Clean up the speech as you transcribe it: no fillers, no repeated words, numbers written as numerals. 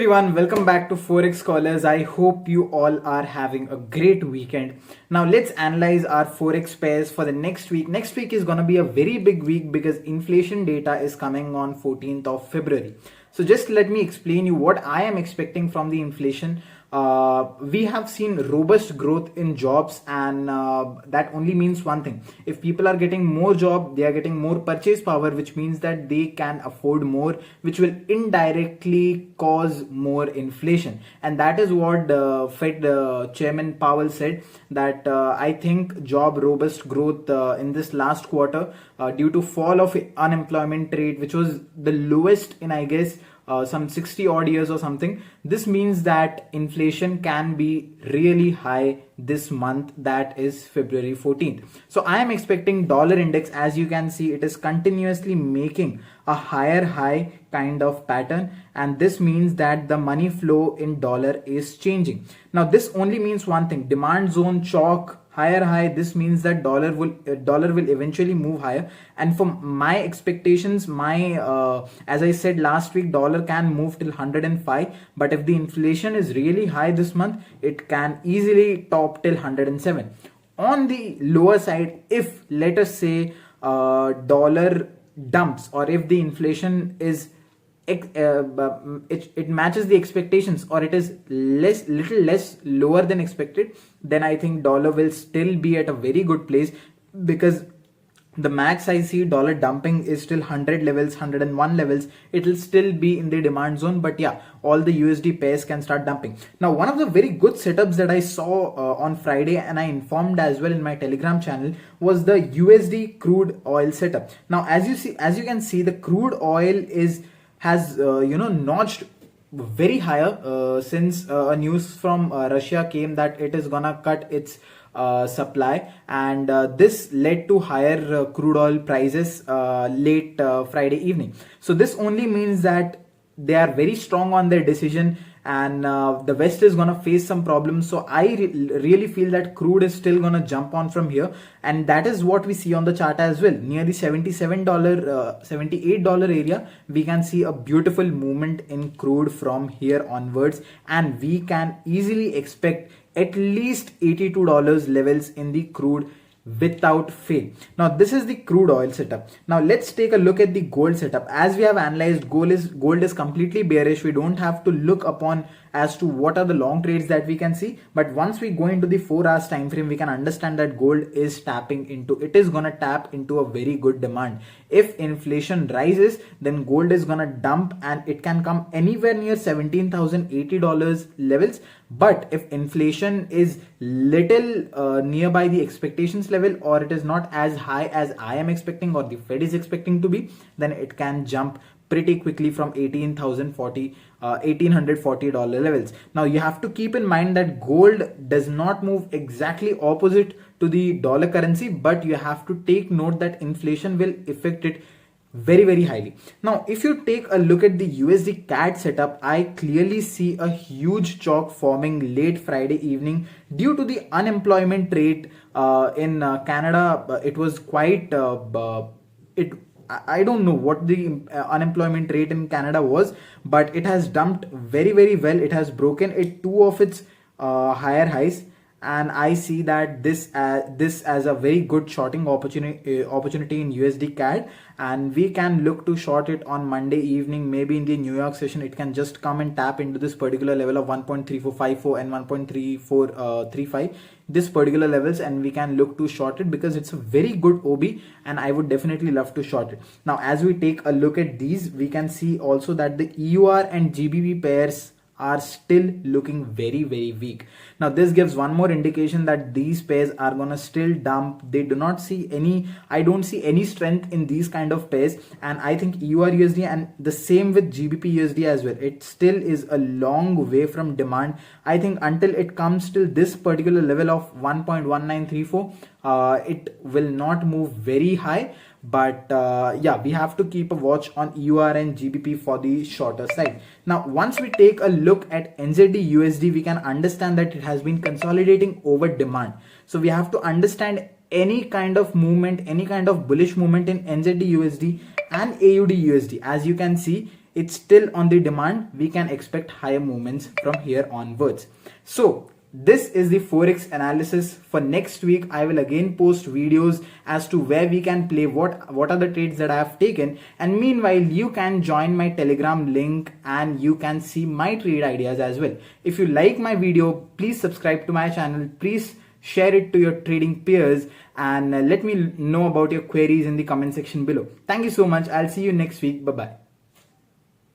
everyone, welcome back to Forex Scholars. I hope you all are having a great weekend. Now let's analyze our Forex pairs for the next week. Next week is going to be a very big week because inflation data is coming on 14th of February. So just let me explain you what I am expecting from the inflation. We have seen robust growth in jobs, and that only means one thing. If people are getting more job, they are getting more purchase power, which means that they can afford more, which will indirectly cause more inflation. And that is what Fed Chairman Powell said, that I think job robust growth in this last quarter due to fall of unemployment rate, which was the lowest in, I guess, some 60 odd years or something. This means that inflation can be really high this month, that is February 14th. So I am expecting dollar index, as you can see, it is continuously making a higher high kind of pattern, and this means that the money flow in dollar is changing. Now this only means one thing: demand zone chalk higher high. This means that dollar will eventually move higher, and from my expectations, as I said last week, dollar can move till 105, but if the inflation is really high this month, it can easily top till 107. On the lower side, if let us say dollar dumps, or if the inflation is it matches the expectations, or it is little less lower than expected, then I think dollar will still be at a very good place, because the max I see dollar dumping is still 100 levels, 101 levels. It will still be in the demand zone, but yeah, all the USD pairs can start dumping. Now, one of the very good setups that I saw on Friday, and I informed as well in my Telegram channel, was the USD crude oil setup. Now, as you can see, the crude oil has notched very higher since news from Russia came that it is gonna cut its supply, and this led to higher crude oil prices late Friday evening. So this only means that they are very strong on their decision, and the West is gonna face some problems. So I really feel that crude is still gonna jump on from here, and that is what we see on the chart as well. Near the $77 $78 area, we can see a beautiful movement in crude from here onwards, and we can easily expect at least $82 levels in the crude without fail. Now this is the crude oil setup. Now let's take a look at the gold setup. As we have analyzed, gold is completely bearish. We don't have to look upon as to what are the long trades that we can see, but once we go into the 4 hours time frame, we can understand that gold is gonna tap into a very good demand. If inflation rises, then gold is gonna dump, and it can come anywhere near $17,080 levels. But if inflation is little nearby the expectations level, or it is not as high as I am expecting or the Fed is expecting to be, then it can jump pretty quickly from $1,840 levels. Now you have to keep in mind that gold does not move exactly opposite to the dollar currency, but you have to take note that inflation will affect it very, very highly. Now if you take a look at the USD CAD setup, I clearly see a huge chalk forming late Friday evening due to the unemployment rate in Canada. It was quite I don't know what the unemployment rate in Canada was, but it has dumped very, very well. It has broken two of its higher highs, and I see that this as a very good shorting opportunity in USD CAD, and we can look to short it on Monday evening. Maybe in the New York session, it can just come and tap into this particular level of 1.3454 and 1.3435, this particular levels, and we can look to short it because it's a very good OB, and I would definitely love to short it. Now as we take a look at these, we can see also that the EUR and GBP pairs are still looking very, very weak. Now this gives one more indication that these pairs are gonna still dump. I don't see any strength in these kind of pairs, and I think EUR USD and the same with GBP USD as well, it still is a long way from demand. I think until it comes till this particular level of 1.1934, it will not move very high. But yeah, we have to keep a watch on EUR and GBP for the shorter side. Now once we take a look at NZD USD, we can understand that it has been consolidating over demand. So we have to understand any kind of movement, any kind of bullish movement in NZD USD and AUD USD. As you can see, it's still on the demand. We can expect higher movements from here onwards. So this is the forex analysis. For next week I will again post videos as to where we can play, what are the trades that I have taken, and meanwhile you can join my Telegram link and you can see my trade ideas as well. If you like my video, please subscribe to my channel, please share it to your trading peers, and let me know about your queries in the comment section below. Thank you so much. I'll see you next week. Bye bye.